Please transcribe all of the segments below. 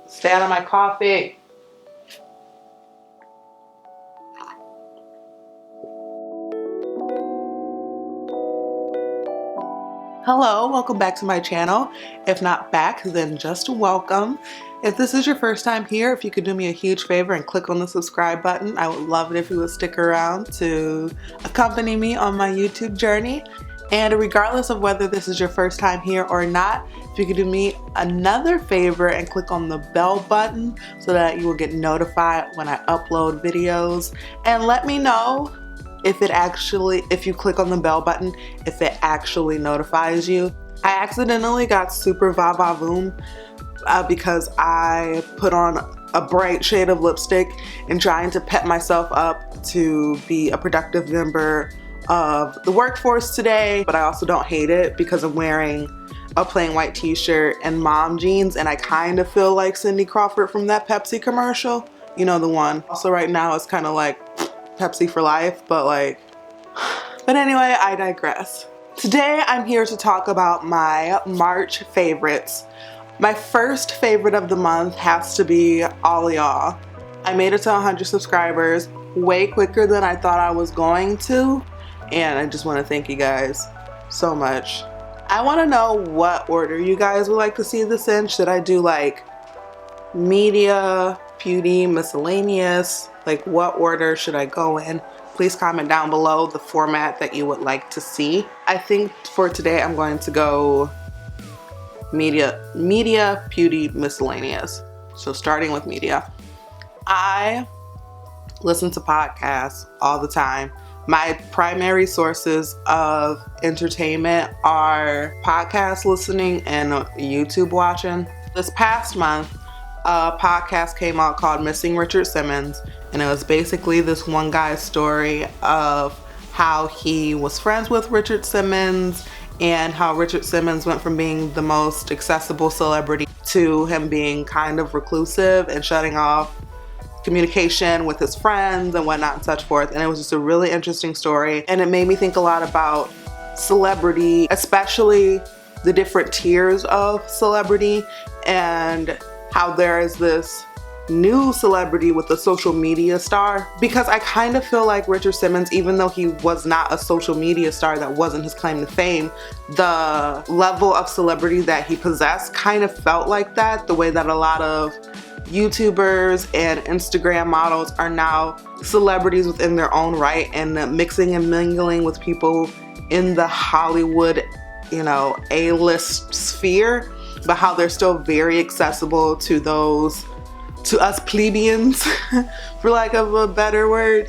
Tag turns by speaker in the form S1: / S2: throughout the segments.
S1: Stay out of my coffee. Hello, welcome back to my channel. If not back, then just welcome. If this is your first time here, if you could do me a huge favor and click on the subscribe button, I would love it if you would stick around to accompany me on my YouTube journey. And regardless of whether this is your first time here or not, if you could do me another favor and click on the bell button so that you will get notified when I upload videos, and let me know if you click on the bell button, if it actually notifies you. I accidentally got super va-va-voom because I put on a bright shade of lipstick and trying to pep myself up to be a productive member of the workforce today, but I also don't hate it because I'm wearing a plain white t-shirt and mom jeans, and I kind of feel like Cindy Crawford from that Pepsi commercial. You know, the one. Also right now it's kind of like Pepsi for life, but anyway, I digress. Today I'm here to talk about my March favorites. My first favorite of the month has to be all y'all. I made it to 100 subscribers way quicker than I thought I was going to, and I just want to thank you guys so much. I want to know what order you guys would like to see this in. Should I do like media, beauty, miscellaneous? Like, what order should I go in? Please comment down below the format that you would like to see. I think for today I'm going to go media, beauty, miscellaneous. So starting with media. I listen to podcasts all the time. My primary sources of entertainment are podcast listening and YouTube watching. This past month, a podcast came out called Missing Richard Simmons, and it was basically this one guy's story of how he was friends with Richard Simmons and how Richard Simmons went from being the most accessible celebrity to him being kind of reclusive and shutting off communication with his friends and whatnot and such forth. And it was just a really interesting story, and it made me think a lot about celebrity, especially the different tiers of celebrity, and how there is this new celebrity with a social media star. Because I kind of feel like Richard Simmons, even though he was not a social media star, that wasn't his claim to fame, the level of celebrity that he possessed kind of felt like that, the way that a lot of YouTubers and Instagram models are now celebrities within their own right, and mixing and mingling with people in the Hollywood, A-list sphere, but how they're still very accessible to us plebeians, for lack of a better word,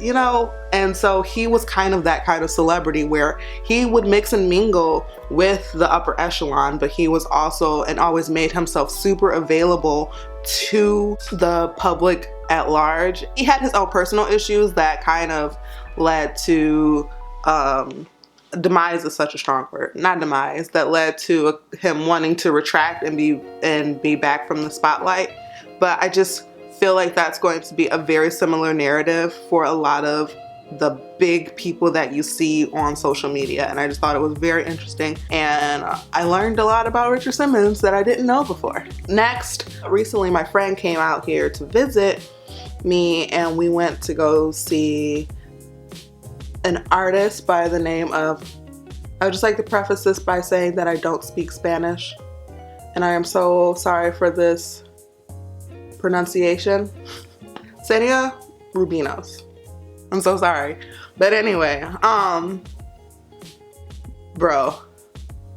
S1: And so he was kind of that kind of celebrity where he would mix and mingle with the upper echelon, but he was also, and always made himself super available to the public at large. He had his own personal issues that kind of led to, demise is such a strong word, not demise, that led to him wanting to retract and be back from the spotlight. But I just feel like that's going to be a very similar narrative for a lot of the big people that you see on social media, and I just thought it was very interesting, and I learned a lot about Richard Simmons that I didn't know before. Next, recently my friend came out here to visit me, and we went to go see an artist by the name of, I would just like to preface this by saying that I don't speak Spanish, and I am so sorry for this pronunciation. Celia Rubinos. I'm so sorry. But anyway, bro,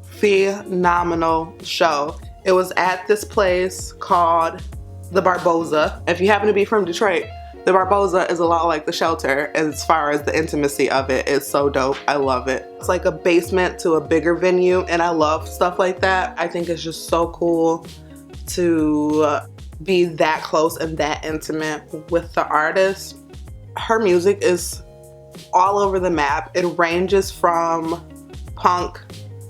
S1: phenomenal show. It was at this place called the Barboza. If you happen to be from Detroit, the Barboza is a lot like the Shelter as far as the intimacy of it. It's so dope. I love it. It's like a basement to a bigger venue, and I love stuff like that. I think it's just so cool to be that close and that intimate with the artist. Her music is all over the map. It ranges from punk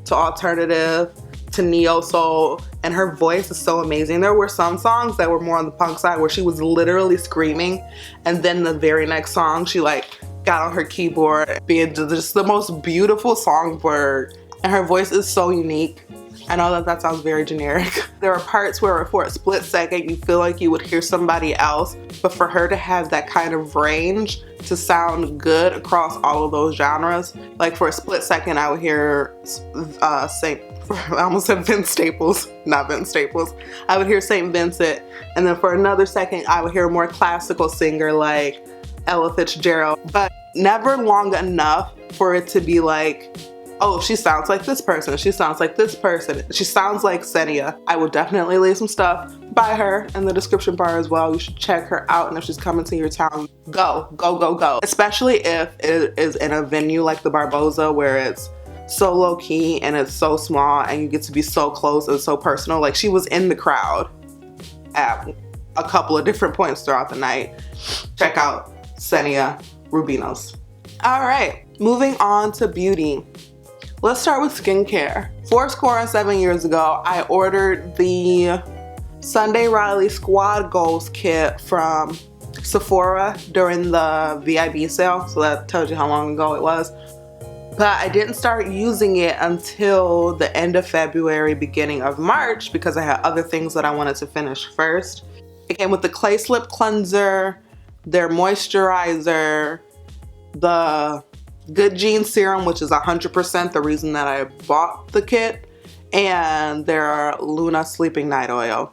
S1: to alternative to neo soul, and her voice is so amazing. There were some songs that were more on the punk side where she was literally screaming, and then the very next song she got on her keyboard being just the most beautiful songbird, and her voice is so unique. I know that that sounds very generic. There are parts where for a split second you feel like you would hear somebody else, but for her to have that kind of range to sound good across all of those genres, like for a split second I would hear I almost said Vince Staples, not Vince Staples. I would hear St. Vincent, and then for another second I would hear a more classical singer like Ella Fitzgerald, but never long enough for it to be like, oh, she sounds like this person, she sounds like this person, she sounds like Senia. I will definitely leave some stuff by her in the description bar as well. You should check her out, and if she's coming to your town, go, go, go, go. Especially if it is in a venue like the Barboza where it's so low key and it's so small and you get to be so close and so personal. Like, she was in the crowd at a couple of different points throughout the night. Check out Senia Rubinos. All right, moving on to beauty. Let's start with skincare. 7 years ago, I ordered the Sunday Riley Squad Goals kit from Sephora during the VIB sale, so that tells you how long ago it was. But I didn't start using it until the end of February, beginning of March, because I had other things that I wanted to finish first. It came with the Clay Slip Cleanser, their moisturizer, the Good Genes Serum, which is 100% the reason that I bought the kit, and their Luna Sleeping Night Oil.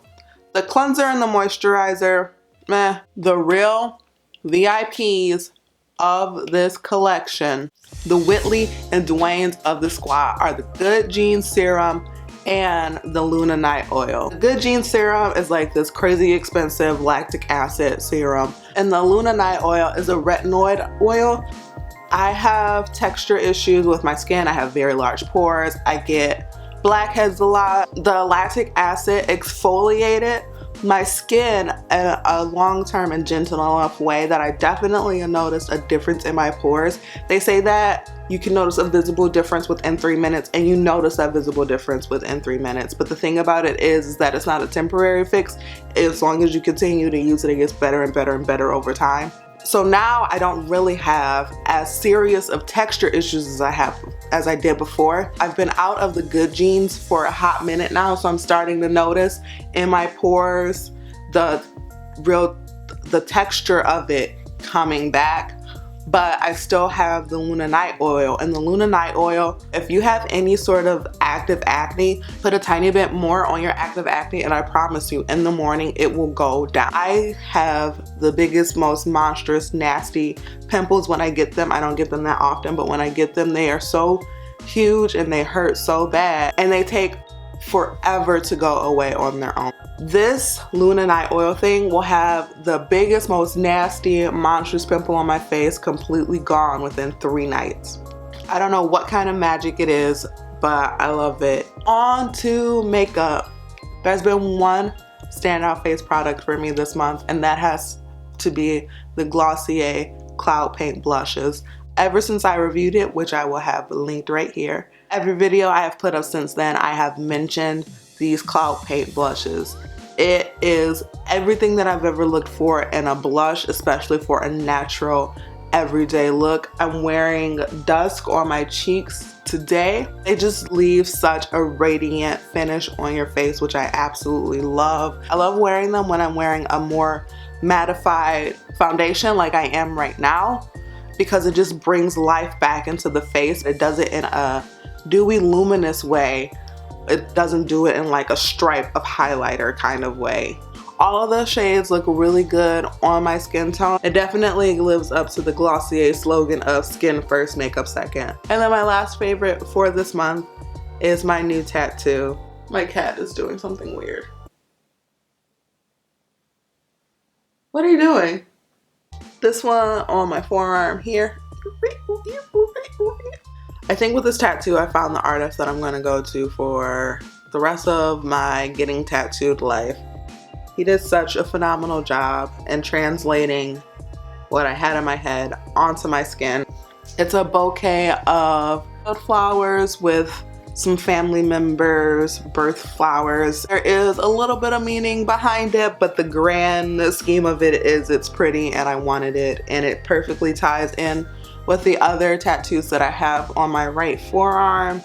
S1: The cleanser and the moisturizer, meh. The real VIPs of this collection, the Whitley and Dwayne's of the squad, are the Good Genes Serum and the Luna Night Oil. The Good Genes Serum is like this crazy expensive lactic acid serum, and the Luna Night Oil is a retinoid oil. I have texture issues with my skin. I have very large pores. I get blackheads a lot. The lactic acid exfoliated my skin in a long-term and gentle enough way that I definitely noticed a difference in my pores. They say that you can notice a visible difference within 3 minutes, and you notice that visible difference within 3 minutes. But the thing about it is that it's not a temporary fix. As long as you continue to use it, it gets better and better and better over time. So now I don't really have as serious of texture issues as I did before. I've been out of the Good Genes for a hot minute now, so I'm starting to notice in my pores the texture of it coming back. But I still have the Luna Night Oil, and the Luna Night Oil, if you have any sort of active acne, put a tiny bit more on your active acne, and I promise you, in the morning, it will go down. I have the biggest, most monstrous, nasty pimples when I get them. I don't get them that often, but when I get them, they are so huge and they hurt so bad, and they take forever to go away on their own. This Luna Night Oil thing will have the biggest, most nasty, monstrous pimple on my face completely gone within 3 nights. I don't know what kind of magic it is, but I love it. On to makeup. There's been one standout face product for me this month, and that has to be the Glossier Cloud Paint Blushes. Ever since I reviewed it, which I will have linked right here, every video I have put up since then, I have mentioned these Cloud Paint blushes. It is everything that I've ever looked for in a blush, especially for a natural, everyday look. I'm wearing Dusk on my cheeks today. They just leave such a radiant finish on your face, which I absolutely love. I love wearing them when I'm wearing a more mattified foundation like I am right now, because it just brings life back into the face. It does it in a dewy, luminous way. It doesn't do it in like a stripe of highlighter kind of way. All of the shades look really good on my skin tone. It definitely lives up to the Glossier slogan of skin first, makeup second. And then my last favorite for this month is my new tattoo. My cat is doing something weird. What are you doing? This one on my forearm here. I think with this tattoo, I found the artist that I'm gonna go to for the rest of my getting tattooed life. He did such a phenomenal job in translating what I had in my head onto my skin. It's a bouquet of flowers with some family members' birth flowers. There is a little bit of meaning behind it, but the grand scheme of it is it's pretty and I wanted it, and it perfectly ties in with the other tattoos that I have on my right forearm.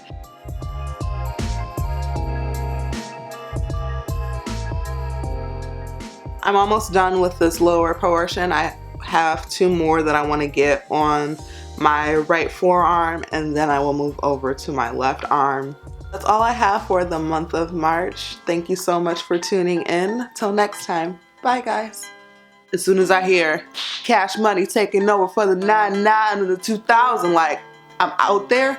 S1: I'm almost done with this lower portion. I have 2 more that I want to get on my right forearm, and then I will move over to my left arm. That's all I have for the month of March. Thank you so much for tuning in. Till next time. Bye guys. As soon as I hear Cash Money taking over for the 99 and the 2000, like, I'm out there,